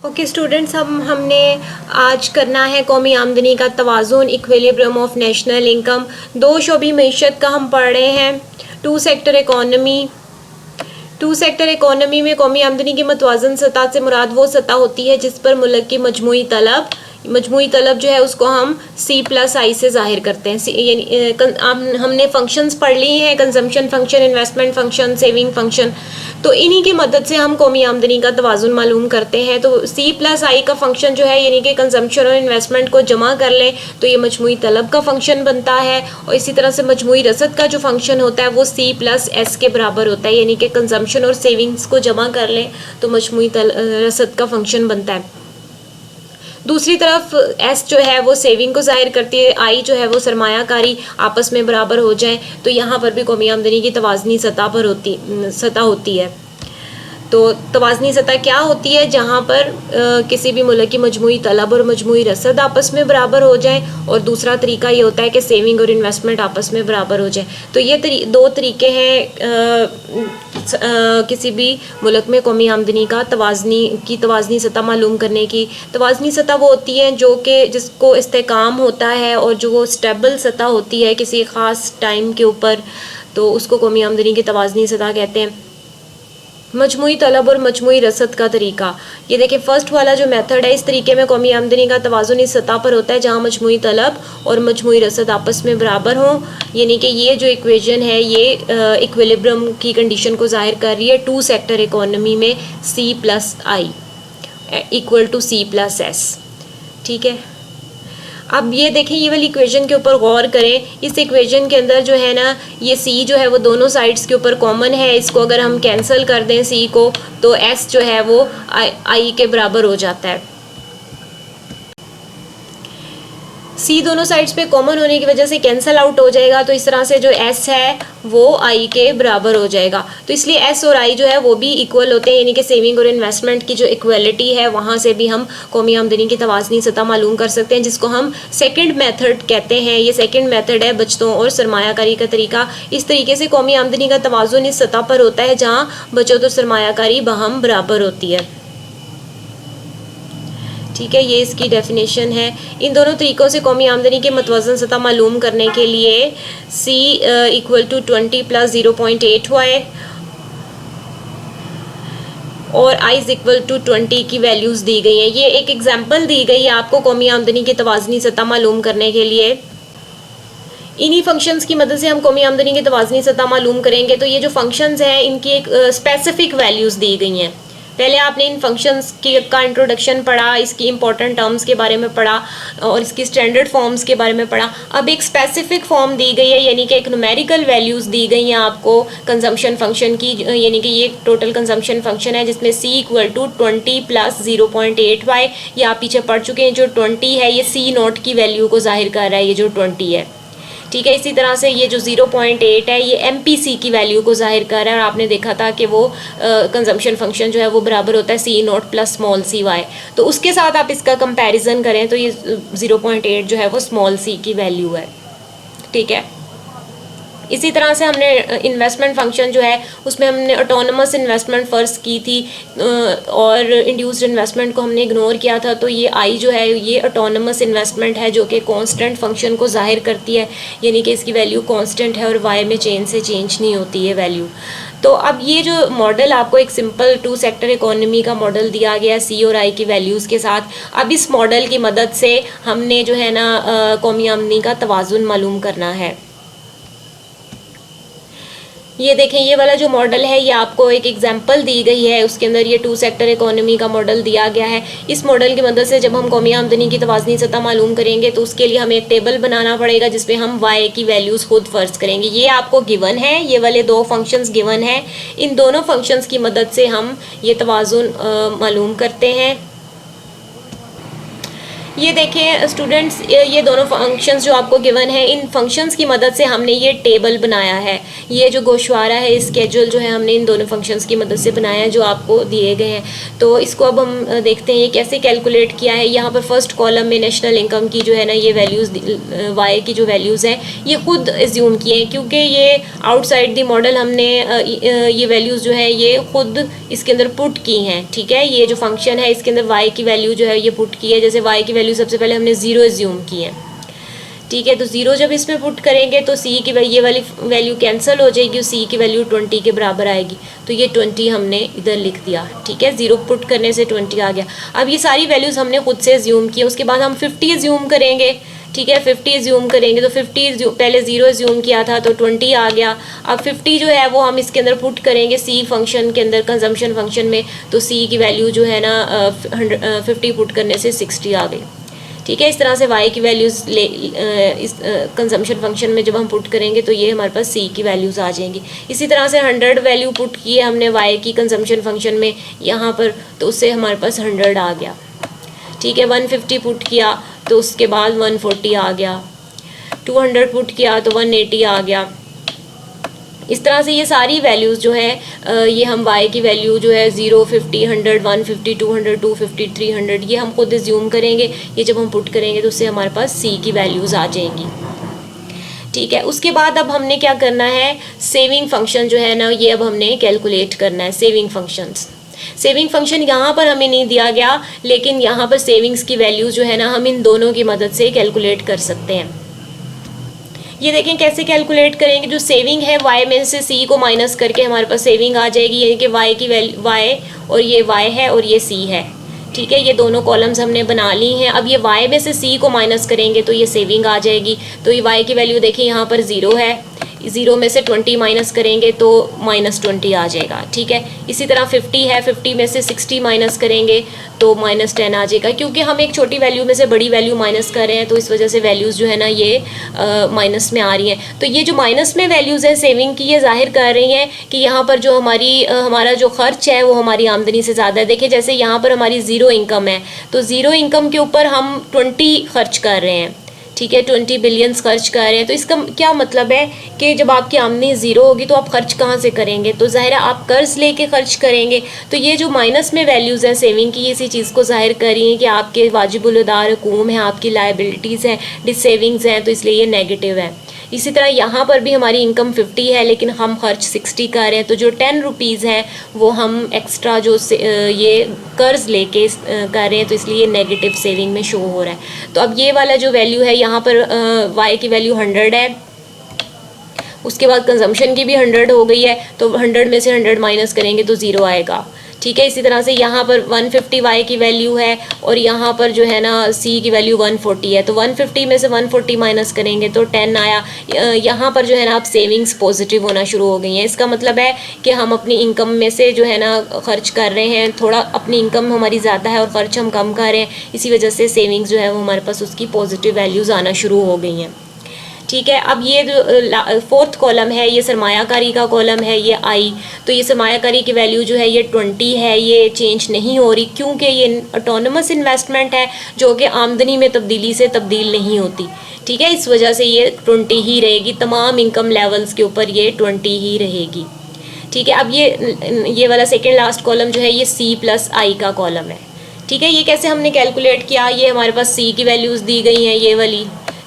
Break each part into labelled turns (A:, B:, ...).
A: Okay students, हमने आज करना है कौमी आमदनी का तवाज़ुन, इक्विलिब्रियम ऑफ नेशनल इनकम। दो शोबी मईशत का हम पढ़ रहे हैं। टू सेक्टर इकोनॉमी में कौमी आमदनी की मतवाज़न सतह से मुराद वो सतह होती है जिस पर मुल्क की मजमूई तलब जो है उसको हम C+I से ज़ाहिर करते हैं। यानी हमने फंक्शंस पढ़ ली हैं, consumption function, investment function, saving function. तो इन्हीं की मदद से हम कौमी आमदनी का तवाज़ुन मालूम करते हैं। तो C+I का फंक्शन जो है यानी कि कंजम्पशन और इन्वेस्टमेंट को जमा कर लें तो ये मजमूई तलब का फंक्शन बनता है। और इसी तरह से मजमूई रसद का जो फंक्शन होता है वो C+S के बराबर होता है, यानी कि कंजम्पशन और सेविंग्स को जमा कर लें तो मजमूई रसद का फंक्शन बनता है। दूसरी तरफ एस जो है वो सेविंग को ज़ाहिर करती है, आई जो है वो सरमायाकारी आपस में बराबर हो जाए। तो यहाँ पर भी कौमी आमदनी की तवाज़नी सतह होती है। तो तवाज़नी सतह क्या होती है? जहाँ पर किसी भी मुल्क की मजमूई तलब और मजमूई रसद आपस में बराबर हो जाए। और दूसरा तरीका ये होता है कि सेविंग और इन्वेस्टमेंट आपस में बराबर हो जाए। तो ये दो तरीके हैं किसी भी मुल्क में कौमी आमदनी का तवाज़नी सतह मालूम करने की। तवाज़नी सतह वो होती है जिसको इस्तेकाम होता है और जो वो स्टेबल सतह होती है किसी ख़ास टाइम के ऊपर, तो उसको कौमी आमदनी की तवाज़नी सतह कहते हैं। मजमूई तलब और मजमूई रसद का तरीका, ये देखें फर्स्ट वाला जो मेथड है, इस तरीके में कौमी आमदनी का तवाज़ुन इस सतह पर होता है जहाँ मजमूई तलब और मजमूई रसद आपस में बराबर हों। यानी कि ये जो इक्वेशन है ये इक्विलिब्रियम की कंडीशन को ज़ाहिर कर रही है। टू सेक्टर इकोनॉमी में C+I इक्वल टू C+S। ठीक है, अब ये देखें, ये वाली इक्वेशन के ऊपर गौर करें। इस इक्वेशन के अंदर जो है ना, ये C जो है वो दोनों साइड्स के ऊपर कॉमन है। इसको अगर हम कैंसिल कर दें C को, तो S जो है वो I के बराबर हो जाता है। C दोनों साइड्स पे कॉमन होने की वजह से कैंसिल आउट हो जाएगा। तो इस तरह से जो S है वो I के बराबर हो जाएगा। तो इसलिए S और I जो है वो भी इक्वल होते हैं, यानी कि सेविंग और इन्वेस्टमेंट की जो इक्वलिटी है वहाँ से भी हम कौमी आमदनी की तवाज़नी सतह मालूम कर सकते हैं, जिसको हम सेकंड मेथड कहते हैं। ये सेकंड मेथड है बचतों और सरमायाकारी का तरीका। इस तरीके से कौमी आमदनी का तवाज़ुन इस सतह पर होता है जहाँ बचत और सरमायाकारी बहम बराबर होती है। ठीक है, ये इसकी डेफिनेशन है। इन दोनों तरीक़ों से कौमी आमदनी के मतवज़न सतह मालूम करने के लिए C इक्वल टू 20 + 0.8Y और I इक्वल टू 20 की वैल्यूज़ दी गई हैं। ये एक एग्जांपल दी गई है आपको कौमी आमदनी की तवाज़नी सतह मालूम करने के लिए। इन्हीं फंक्शंस की मदद से हम कौमी आमदनी की तवाज़नी सतह मालूम करेंगे। तो ये जो फंक्शंस हैं इनकी एक स्पेसिफिक वैल्यूज़ दी गई हैं। पहले आपने इन फंक्शंस का इंट्रोडक्शन पढ़ा, इसकी इंपॉर्टेंट टर्म्स के बारे में पढ़ा और इसकी स्टैंडर्ड फॉर्म्स के बारे में पढ़ा। अब एक स्पेसिफिक फॉर्म दी गई है, यानी कि एक न्यूमेरिकल वैल्यूज़ दी गई हैं आपको कंजम्पशन फंक्शन की। यानी कि ये टोटल कंजम्पशन फंक्शन है जिसमें C इक्वल टू 20 + 0.8Y। ये आप पीछे पढ़ चुके हैं। जो 20 है ये C0 की वैल्यू को जाहिर कर रहा है, ये जो 20 है। ठीक है, इसी तरह से ये जो 0.8 है ये MPC की वैल्यू को जाहिर कर रहा है। और आपने देखा था कि वो कंजम्पशन फंक्शन जो है वो बराबर होता है C0 + स्मॉल cy। तो उसके साथ आप इसका कंपैरिजन करें तो ये 0.8 जो है वो स्मॉल c की वैल्यू है। ठीक है, इसी तरह से हमने इन्वेस्टमेंट फंक्शन जो है उसमें हमने ऑटोनमस इन्वेस्टमेंट फ़र्ज की थी और इंड्यूस्ड इन्वेस्टमेंट को हमने इग्नोर किया था। तो ये I जो है ये ऑटोनमस इन्वेस्टमेंट है जो कि कांस्टेंट फंक्शन को जाहिर करती है, यानी कि इसकी वैल्यू कांस्टेंट है और Y में चेंज नहीं होती है वैल्यू। तो अब ये जो मॉडल आपको एक सिंपल टू सेक्टर इकोनॉमी का मॉडल दिया गया C और I की वैल्यूज़ के साथ। अब इस मॉडल की मदद से हमने जो है ना कौमी आमदनी का तवाज़ुन मालूम करना है। ये देखें, ये वाला जो मॉडल है ये आपको एक एग्जांपल दी गई है, उसके अंदर ये टू सेक्टर इकोनॉमी का मॉडल दिया गया है। इस मॉडल की मदद से जब हम कौमी आमदनी की तवाज़नी सतह मालूम करेंगे तो उसके लिए हमें एक टेबल बनाना पड़ेगा जिसमें हम Y की वैल्यूज़ खुद फ़र्ज करेंगे। ये आपको गिवन है, ये वाले दो फंक्शंस गिवन है। इन दोनों फंक्शंस की मदद से हम ये तवाज़ुन मालूम करते हैं। ये देखें स्टूडेंट्स, ये दोनों फंक्शंस जो आपको गिवन है, इन फंक्शंस की मदद से हमने ये टेबल बनाया है। ये जो गोशवारा है, स्केड्यूल जो है हमने इन दोनों फंक्शंस की मदद से बनाया है जो आपको दिए गए हैं। तो इसको अब हम देखते हैं ये कैसे कैलकुलेट किया है। यहाँ पर फर्स्ट कॉलम में नेशनल इनकम की जो है ना ये वैल्यूज़, वाई की जो वैल्यूज़ हैं ये खुद एज्यूम किए हैं, क्योंकि ये आउटसाइड द मॉडल हमने ये वैल्यूज़ जो है ये खुद इसके अंदर पुट की हैं। ठीक है, ये जो फंक्शन है इसके अंदर वाई की वैल्यू जो है ये पुट की है। जैसे वाई की वैल्यू सबसे पहले हमने 0 एज्यूम की है। ठीक है, तो 0 जब इसमें पुट करेंगे तो सी की ये वाली वैल्यू कैंसिल हो जाएगी और सी की वैल्यू 20 के बराबर आएगी। तो ये 20 हमने इधर लिख दिया। ठीक है, 0 पुट करने से 20 आ गया। अब ये सारी वैल्यूज़ हमने खुद से एज्यूम की है। उसके बाद हम 50 एज्यूम करेंगे। ठीक है, 50 एज्यूम करेंगे तो 50 पहले 0 एज्यूम किया था तो 20 आ गया। अब 50 जो है वो हम इसके अंदर पुट करेंगे सी फंक्शन के अंदर, कंजम्पशन फंक्शन में, तो सी की वैल्यू जो है ना 50 पुट करने से 60 आ गई। ठीक है, इस तरह से वाई की वैल्यूज़ इस कंजम्पशन फंक्शन में जब हम पुट करेंगे तो ये हमारे पास सी की वैल्यूज़ आ जाएंगी। इसी तरह से 100 वैल्यू पुट की है हमने वाई की कंजम्पशन फंक्शन में यहाँ पर, तो उससे हमारे पास 100 आ गया। ठीक है, 150 पुट किया तो उसके बाद 140 आ गया। 200 पुट किया तो 180 आ गया। इस तरह से ये सारी वैल्यूज़ जो है ये हम y की वैल्यू जो है 0, 50, 100, 150, 200, 250, 300 ये हम खुद एज्यूम करेंगे। ये जब हम पुट करेंगे तो उससे हमारे पास c की वैल्यूज़ आ जाएंगी। ठीक है, उसके बाद अब हमने क्या करना है, सेविंग फंक्शन जो है ना ये अब हमने कैलकुलेट करना है। सेविंग फंक्शंस, सेविंग फंक्शन यहाँ पर हमें नहीं दिया गया, लेकिन यहाँ पर सेविंग्स की वैल्यूज़ जो है ना हम इन दोनों की मदद से कैलकुलेट कर सकते हैं। ये देखें कैसे कैलकुलेट करेंगे। जो सेविंग है y में से c को माइनस करके हमारे पास सेविंग आ जाएगी, यानी कि y की वैल्यू y और ये y है और ये c है। ठीक है, ये दोनों कॉलम्स हमने बना ली हैं। अब ये y में से c को माइनस करेंगे तो ये सेविंग आ जाएगी। तो ये y की वैल्यू देखिए यहाँ पर 0 है, 0 में से 20 माइनस करेंगे तो -20 आ जाएगा। ठीक है, इसी तरह 50 है, 50 में से 60 माइनस करेंगे तो -10 आ जाएगा। क्योंकि हम एक छोटी वैल्यू में से बड़ी वैल्यू माइनस कर रहे हैं तो इस वजह से वैल्यूज़ जो है ना ये माइनस में आ रही हैं। तो ये जो माइनस में वैल्यूज़ हैं सेविंग की, ये जाहिर कर रही हैं कि यहाँ पर जो हमारा जो खर्च है वो हमारी आमदनी से ज़्यादा है। देखिए जैसे यहाँ पर हमारी 0 इनकम है तो 0 इनकम के ऊपर हम 20 खर्च कर रहे हैं। ठीक है, 20 बिलियंस खर्च कर रहे हैं। तो इसका क्या मतलब है कि जब आपकी आमदनी 0 होगी तो आप खर्च कहाँ से करेंगे, तो ज़ाहिर है आप कर्ज लेके खर्च करेंगे। तो ये जो माइनस में वैल्यूज़ हैं सेविंग की, इसी चीज़ को ज़ाहिर कर रही हैं कि आपके वाजिबुल अदा रकूम हैं, आपकी लायबिलिटीज़ हैं, डिसेविंग्स हैं, तो इसलिए ये नेगेटिव है। इसी तरह यहाँ पर भी हमारी इनकम 50 है लेकिन हम खर्च 60 कर रहे हैं, तो जो 10 रुपीज़ हैं वो हम एक्स्ट्रा जो ये कर्ज लेके कर रहे हैं, तो इसलिए ये नेगेटिव सेविंग में शो हो रहा है। तो अब ये वाला जो वैल्यू है यहाँ पर y की वैल्यू 100 है, उसके बाद कंजम्पशन की भी 100 हो गई है, तो 100 में से 100 माइनस करेंगे तो 0 आएगा। ठीक है, इसी तरह से यहाँ पर 150 y की वैल्यू है और यहाँ पर जो है ना c की वैल्यू 140 है, तो 150 में से 140 माइनस करेंगे तो 10 आया। यहाँ पर जो है ना अब सेविंग्स पॉजिटिव होना शुरू हो गई हैं। इसका मतलब है कि हम अपनी इनकम में से जो है ना खर्च कर रहे हैं, थोड़ा अपनी इनकम हमारी ज़्यादा है और ख़र्च हम कम कर रहे हैं, इसी वजह से सेविंग्स जो है वो हमारे पास उसकी पॉजिटिव वैल्यूज़ आना शुरू हो गई हैं। ठीक है, अब ये जो फोर्थ कॉलम है ये सरमायाकारी का कॉलम है, ये आई, तो ये सरमायाकारी की वैल्यू जो है ये 20 है, ये चेंज नहीं हो रही क्योंकि ये ऑटोनमस इन्वेस्टमेंट है जो कि आमदनी में तब्दीली से तब्दील नहीं होती। ठीक है, इस वजह से ये 20 ही रहेगी, तमाम इनकम लेवल्स के ऊपर ये 20 ही रहेगी। ठीक है, अब ये वाला सेकेंड लास्ट कॉलम जो है ये C+I का कॉलम है। ठीक है, ये कैसे हमने कैलकुलेट किया, ये हमारे पास C की वैल्यूज़ दी गई हैं ये वाली,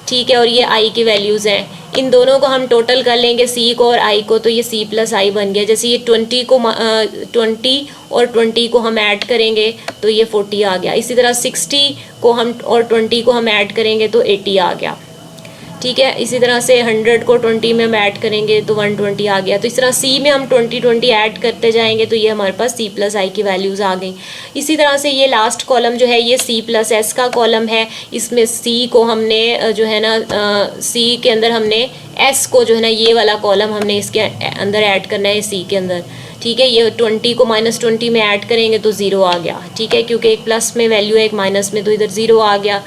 A: ठीक है, और ये i की वैल्यूज़ हैं। इन दोनों को हम टोटल कर लेंगे c को और i को, तो ये C+I बन गया। जैसे ये 20 और 20 को हम ऐड करेंगे तो ये 40 आ गया। इसी तरह 60 को हम और 20 को हम ऐड करेंगे तो 80 आ गया। ठीक है, इसी तरह से 100 को 20 में हम ऐड करेंगे तो 120 आ गया। तो इस तरह C में हम 20 ऐड करते जाएंगे तो ये हमारे पास C+I की वैल्यूज़ आ गई। इसी तरह से ये लास्ट कॉलम जो है ये C+S का कॉलम है। इसमें C को हमने जो है ना C के अंदर हमने S को जो है ना ये वाला कॉलम हमने इसके अंदर ऐड करना है C के अंदर। ठीक है, ये 20 को -20 में ऐड करेंगे तो 0 आ गया। ठीक है, क्योंकि एक प्लस में वैल्यू है एक माइनस में, तो इधर 0 आ गया।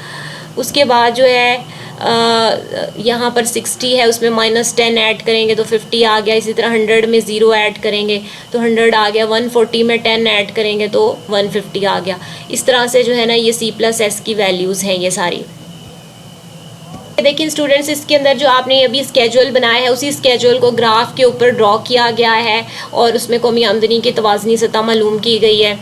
A: उसके बाद जो है यहाँ पर 60 है, उसमें -10 ऐड करेंगे तो 50 आ गया। इसी तरह 100 में 0 ऐड करेंगे तो 100 आ गया। 140 में 10 ऐड करेंगे तो 150 आ गया। इस तरह से जो है ना ये C+S की वैल्यूज़ हैं ये सारी। देखिए स्टूडेंट्स, इसके अंदर जो आपने अभी स्केड्यूल बनाया है उसी स्केड्यूल को ग्राफ के ऊपर ड्रॉ किया गया है और उसमें कौमी आमदनी की तवाज़नी सतह मालूम की गई है।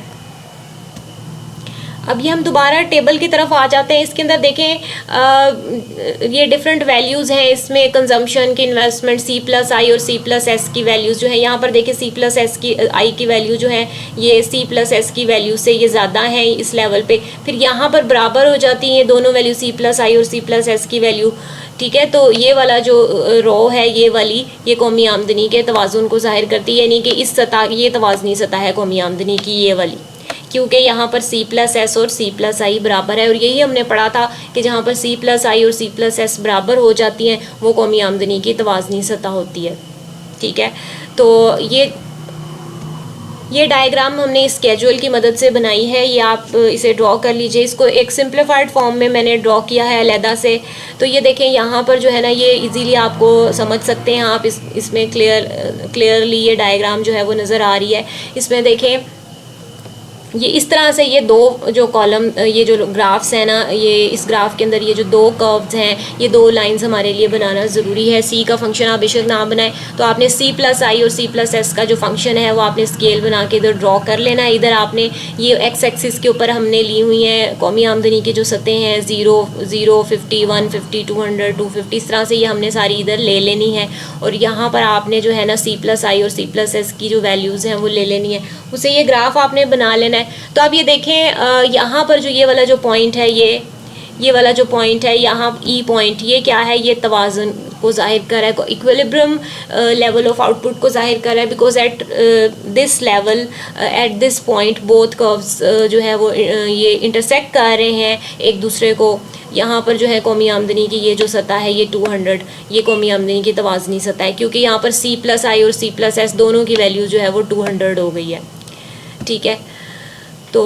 A: अब ये हम दोबारा टेबल की तरफ आ जाते हैं। इसके अंदर देखें ये डिफरेंट वैल्यूज़ हैं। इसमें कंजम्पशन की, इन्वेस्टमेंट, C+I और C+S की वैल्यूज़ जो है यहाँ पर देखें C+S की I की वैल्यू जो है ये C+S की वैल्यू से ये ज़्यादा है इस लेवल पे। फिर यहाँ पर बराबर हो जाती हैं दोनों वैल्यू C+I और C+S की वैल्यू। ठीक है, तो ये वाला जो रो है ये वाली ये कौमी आमदनी के तवाज़ुन को ज़ाहिर करती है, यानी कि इस सतह ये तवाज़नी सतह है कौमी आमदनी की ये वाली, क्योंकि यहाँ पर C+S और C+I बराबर है। और यही हमने पढ़ा था कि जहाँ पर C+I और C+S बराबर हो जाती हैं वो कौमी आमदनी की तवाज़नी सतह होती है। ठीक है, तो ये डायग्राम हमने इस स्केड्यूल की मदद से बनाई है। ये आप इसे ड्रॉ कर लीजिए। इसको एक सिंप्लीफाइड फॉर्म में मैंने ड्रॉ किया है अलहदा से। तो ये देखें यहाँ पर जो है ना ये इजीली आपको समझ सकते हैं आप। इसमें क्लियरली ये डायग्राम जो है वो नज़र आ रही है। इसमें देखें ये इस तरह से ये दो जो कॉलम, ये जो ग्राफ्स हैं ना, ये इस ग्राफ के अंदर ये जो दो कर्व्स हैं, ये दो लाइंस हमारे लिए बनाना ज़रूरी है। C का फंक्शन आप बेशक ना बनाएं तो आपने C+I और C+S का जो फंक्शन है वो आपने स्केल बना के इधर ड्रॉ कर लेना है। इधर आपने ये एक्स एक्सिस के ऊपर हमने ली हुई हैं कौमी आमदनी की जो सतह हैं 0, 50, 150, 200, 250, इस तरह से ये हमने सारी इधर ले लेनी है। और यहाँ पर आपने जो है ना C+I और C+S की जो वैल्यूज़ हैं वो ले लेनी है, उसे ये ग्राफ आपने बना लेना है। तो अब ये देखें यहाँ पर जो ये वाला जो पॉइंट है ये वाला जो पॉइंट है यहाँ E पॉइंट, ये क्या है, ये तवाज़ुन को ज़ाहिर कर रहा है, इक्विलिब्रियम लेवल ऑफ आउटपुट को ज़ाहिर कर रहा है। Because at this level, at this point both curves जो है वो ये इंटरसेक्ट कर रहे हैं एक दूसरे को। यहाँ पर जो है कौमी आमदनी की ये जो सतह है ये 200, ये कौमी आमदनी की तवाज़नी सतह है, क्योंकि यहाँ पर C+I और C+S दोनों की वैल्यू जो है वो 200 हो गई है। ठीक है, तो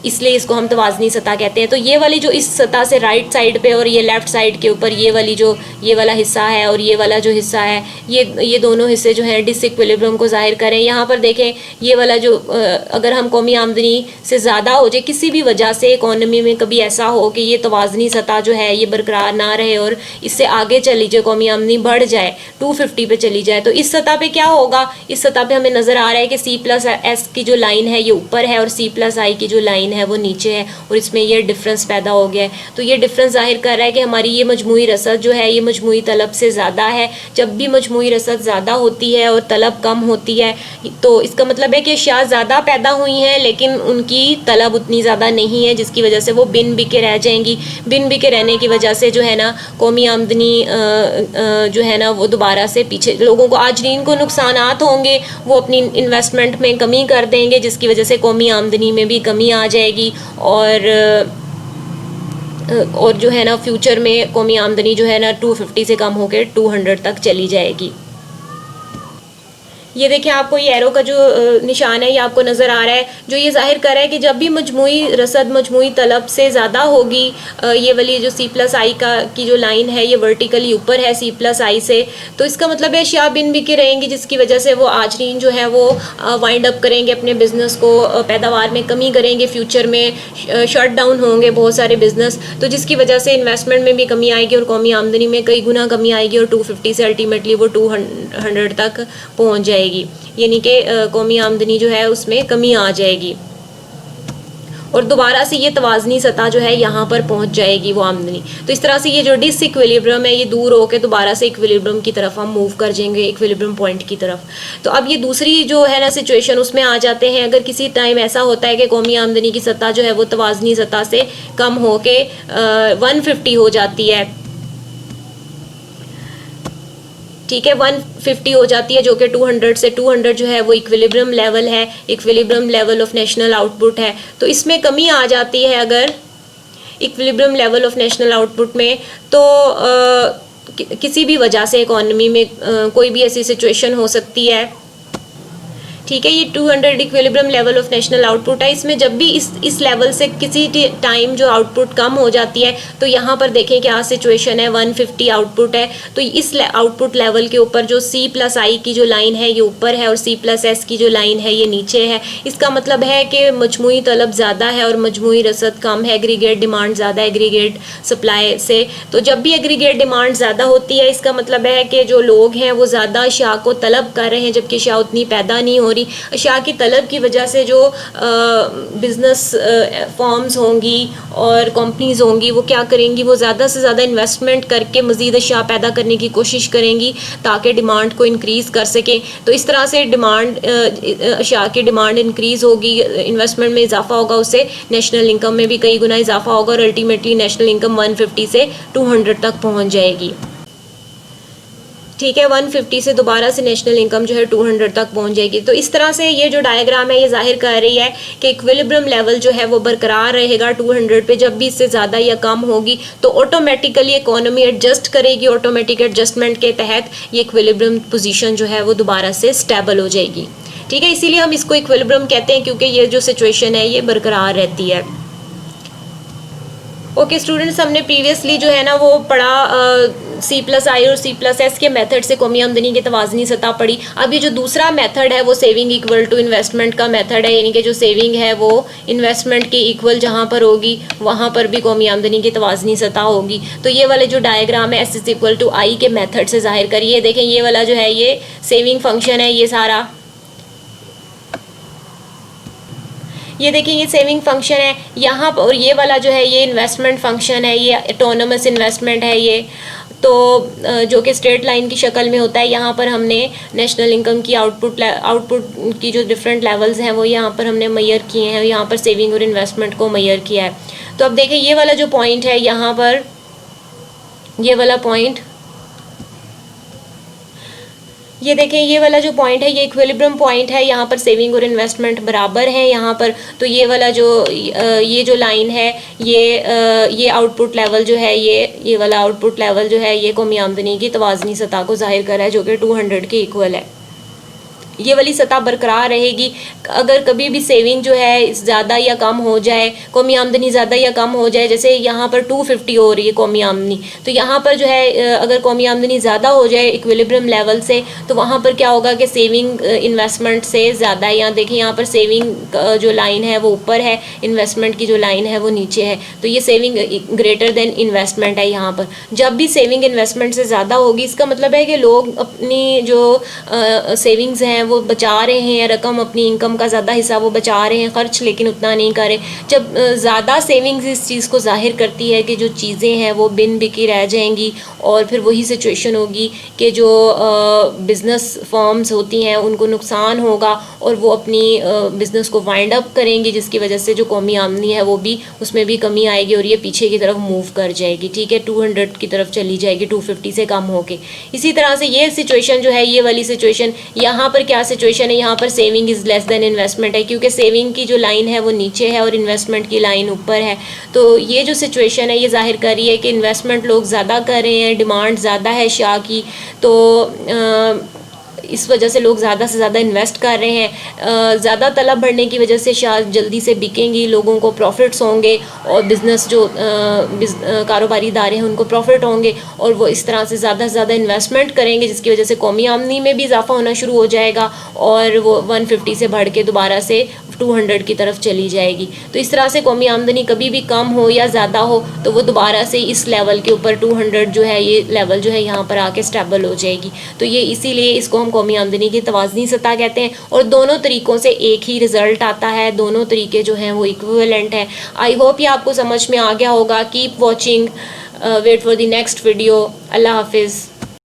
A: इसलिए इसको हम तवाज़नी सतह कहते हैं। तो ये वाली जो इस सतह से राइट साइड पे और ये लेफ़्ट साइड के ऊपर ये वाली जो ये वाला हिस्सा है और ये वाला जो हिस्सा है ये दोनों हिस्से जो हैं डिसइक्विलिब्रियम को ज़ाहिर करें। यहाँ पर देखें ये वाला जो अगर हम कौमी आमदनी से ज़्यादा हो जाए, किसी भी वजह से इकोनॉमी में कभी ऐसा हो कि ये तवाज़नी सतह जो है ये बरकरार ना रहे और इससे आगे चली जाए, कौमी आमदनी बढ़ जाए, 250 पे चली जाए, तो इस सतह पे क्या होगा, इस सतह पे हमें नज़र आ रहा है कि C+S की जो लाइन है ये ऊपर है और C+I की जो लाइन है वो नीचे है और इसमें ये डिफरेंस पैदा हो गया है। तो ये डिफरेंस जाहिर कर रहा है कि हमारी ये मजमूई रसद जो है ये मजमूई तलब से ज़्यादा है। जब भी मजमूई रसद ज़्यादा होती है और तलब कम होती है तो इसका मतलब है कि अशिया ज़्यादा पैदा हुई हैं लेकिन उनकी तलब उतनी ज़्यादा नहीं है, जिसकी वजह से वो बिन बिके रह जाएंगी। बिन बिके रहने की वजह से जो है ना कौमी आमदनी जो है ना वो दोबारा से पीछे, लोगों को आजरीन को नुकसानात होंगे, वो अपनी इन्वेस्टमेंट में कमी कर देंगे जिसकी वजह से कौमी आमदनी में भी कमी आ जाएगी और जो है ना फ्यूचर में कौमी आमदनी जो है ना 250 से कम होकर 200 तक चली जाएगी। ये देखिए आपको ये एरो का जो निशान है ये आपको नज़र आ रहा है, जो ये जाहिर कर रहा है कि जब भी मजमूई रसद मजमूई तलब से ज़्यादा होगी, ये वाली जो C+I की जो लाइन है ये वर्टिकली ऊपर है C+I से, तो इसका मतलब है अशिया बिन बिके रहेंगी जिसकी वजह से वो आजरीन जो है वो वाइंड अप करेंगे अपने बिज़नेस को, पैदावार में कमी करेंगे, फ्यूचर में शट डाउन होंगे बहुत सारे बिज़नेस, तो जिसकी वजह से इन्वेस्टमेंट में भी कमी आएगी और कौमी आमदनी में कई गुना कमी आएगी और 250 से अल्टीमेटली वो 200 तक पहुँच जाएगी, यानी कि कौमी आमदनी जो है उसमें कमी आ जाएगी और दोबारा से ये तवाज़नी सतह जो है यहाँ पर पहुँच जाएगी वो आमदनी। तो इस तरह से ये जो डिसइक्विलिब्रियम है ये दूर होकर दोबारा से इक्विलिब्रियम की तरफ हम मूव कर जाएंगे, इक्विलिब्रियम पॉइंट की तरफ। तो अब ये दूसरी जो है ना सिचुएशन उसमें आ जाते हैं। अगर किसी टाइम ऐसा होता है कि कौमी आमदनी की सतह जो है वो तवाज़नी सतह से कम होके 150 हो जाती है, ठीक है, 150 हो जाती है, जो कि 200 से 200 जो है वो इक्विलिब्रियम लेवल है, equilibrium level of national output है। तो इसमें कमी आ जाती है अगर equilibrium level of national output में, तो किसी भी वजह से इकोनॉमी में कोई भी ऐसी सिचुएशन हो सकती है, ठीक है। ये 200 equilibrium level of national output है। इसमें जब भी इस लेवल से किसी टाइम जो आउटपुट कम हो जाती है तो यहाँ पर देखें क्या सिचुएशन है, 150 आउटपुट है। तो इस आउटपुट लेवल के ऊपर जो C+I की जो लाइन है ये ऊपर है और C+S की जो लाइन है ये नीचे है। इसका मतलब है कि मजमूई तलब ज़्यादा है और मजमूई रसद कम है, एग्रीगेट डिमांड ज़्यादा है एग्रीगेट सप्लाई से। तो जब भी एग्रीगेट डिमांड ज़्यादा होती है इसका मतलब है कि जो लोग हैं वो ज़्यादा अशिया को तलब कर रहे हैं, जबकि अशिया उतनी पैदा नहीं हो रही। अशिया की तलब की वजह से जो बिज़नेस फॉर्म्स होंगी और कंपनीज़ होंगी वो क्या करेंगी, वो ज़्यादा से ज़्यादा इन्वेस्टमेंट करके मज़ीद अशिया पैदा करने की कोशिश करेंगी ताकि डिमांड को इंक्रीज़ कर सकें। तो इस तरह से डिमांड अशिया की डिमांड इंक्रीज़ होगी, इन्वेस्टमेंट में इजाफा होगा, उससे नेशनल इनकम में भी कई गुना इजाफा होगा और अल्टीमेटली नेशनल इनकम 150 से 200 तक पहुँच जाएगी। ठीक है, 150 से दोबारा से नेशनल इनकम जो है 200 तक पहुंच जाएगी। तो इस तरह से ये जो डायग्राम है ये जाहिर कर रही है कि इक्विलिब्रियम लेवल जो है वो बरकरार रहेगा 200 पे। जब भी इससे ज़्यादा या कम होगी तो ऑटोमेटिकली इकोनॉमी एडजस्ट करेगी, ऑटोमेटिक एडजस्टमेंट के तहत ये इक्विलिब्रियम पोजीशन जो है वो दोबारा से स्टेबल हो जाएगी। ठीक है, इसीलिए हम इसको इक्विलिब्रियम कहते हैं क्योंकि ये जो सिचुएशन है ये बरकरार रहती है। ओके स्टूडेंट्स, हमने प्रीवियसली जो है ना वो पढ़ा C+I और C+S के मेथड से कौमी आमदनी की तवाज़नी सतह पड़ी। अब ये जो दूसरा मेथड है वो सेविंग इक्वल टू इन्वेस्टमेंट का मेथड है, यानी कि जो सेविंग है वो इन्वेस्टमेंट के इक्वल जहाँ पर होगी वहाँ पर भी कौमी आमदनी की तवाज़नी सतह होगी। तो ये वाले जो डायग्राम है S=I के मेथड से जाहिर करिए। देखें ये वाला जो है ये सेविंग फंक्शन है, ये सारा ये देखिए ये सेविंग फंक्शन है यहाँ पर, और ये वाला जो है ये इन्वेस्टमेंट फंक्शन है, ये ऑटोनोमस इन्वेस्टमेंट है ये, तो जो कि स्ट्रेट लाइन की शक्ल में होता है। यहाँ पर हमने नेशनल इनकम की आउटपुट की जो डिफरेंट लेवल्स हैं वो यहाँ पर हमने मैयर किए हैं, यहाँ पर सेविंग और इन्वेस्टमेंट को मैयर किया है। तो अब देखें ये वाला जो पॉइंट है यहाँ पर, ये वाला पॉइंट, ये देखें ये वाला जो पॉइंट है ये इक्विलिब्रियम पॉइंट है। यहाँ पर सेविंग और इन्वेस्टमेंट बराबर हैं यहाँ पर। तो ये वाला जो ये जो लाइन है ये आउटपुट लेवल जो है ये वाला आउटपुट लेवल जो है ये कौमी आमदनी की तवाज़नी सतह को जाहिर कर रहा है जो कि 200 के इक्वल है। ये वाली सतह बरकरार रहेगी। अगर कभी भी सेविंग जो है ज़्यादा या कम हो जाए, कौमी आमदनी ज़्यादा या कम हो जाए, जैसे यहाँ पर 250 हो रही है कौमी आमदनी, तो यहाँ पर जो है अगर कौमी आमदनी ज़्यादा हो जाए इक्विलिब्रियम लेवल से तो वहाँ पर क्या होगा कि सेविंग इन्वेस्टमेंट से ज़्यादा है। यहाँ देखिए यहाँ पर सेविंग जो लाइन है वो ऊपर है, इन्वेस्टमेंट की जो लाइन है वो नीचे है। तो ये सेविंग ग्रेटर देन इन्वेस्टमेंट है यहाँ पर। जब भी सेविंग इन्वेस्टमेंट से ज़्यादा होगी इसका मतलब है कि लोग अपनी जो सेविंग्स हैं वो बचा रहे हैं, रकम अपनी इनकम का ज़्यादा हिस्सा वो बचा रहे हैं, खर्च लेकिन उतना नहीं कर रहे। जब ज़्यादा सेविंग्स इस चीज़ को जाहिर करती है कि जो चीज़ें हैं वो बिन बिकी रह जाएंगी और फिर वही सिचुएशन होगी कि जो बिज़नेस फर्म्स होती हैं उनको नुकसान होगा और वो अपनी बिज़नेस को वाइंड अप करेंगी, जिसकी वजह से जो कौमी आमदनी है वो भी उसमें भी कमी आएगी और ये पीछे की तरफ मूव कर जाएगी। ठीक है, 200 की तरफ चली जाएगी 250 से कम होके। इसी तरह से ये सिचुएशन जो है ये वाली सिचुएशन, यहाँ पर क्या सिचुएशन है, यहाँ पर saving is less than investment है क्योंकि सेविंग की जो लाइन है वो नीचे है और इन्वेस्टमेंट की लाइन ऊपर है। तो ये जो सिचुएशन है ये जाहिर कर रही है कि इन्वेस्टमेंट लोग ज़्यादा कर रहे हैं, डिमांड ज़्यादा है शाह की, तो इस वजह से लोग ज़्यादा से ज़्यादा इन्वेस्ट कर रहे हैं। ज़्यादा तलब बढ़ने की वजह से शायद जल्दी से बिकेंगी, लोगों को प्रॉफिट्स होंगे और बिज़नेस जो कारोबारी इदारे हैं उनको प्रॉफिट होंगे और वो इस तरह से ज़्यादा इन्वेस्टमेंट करेंगे, जिसकी वजह से कौमी आमदनी में भी इजाफा होना शुरू हो जाएगा और वो 150 से बढ़ के दोबारा से 200 की तरफ चली जाएगी। तो इस तरह से कौमी आमदनी कभी भी कम हो या ज़्यादा हो तो वो दोबारा से इस लेवल के ऊपर 200 जो है ये लेवल जो है यहाँ पर आके स्टेबल हो जाएगी। तो ये इसीलिए इसको हम कौमी आमदनी की तवाज़नी सतह कहते हैं और दोनों तरीक़ों से एक ही रिज़ल्ट आता है, दोनों तरीके जो हैं वो इक्विवेलेंट हैं। आई होप ये आपको समझ में आ गया होगा। Keep watching, wait for the next video. अल्लाह हाफिज़।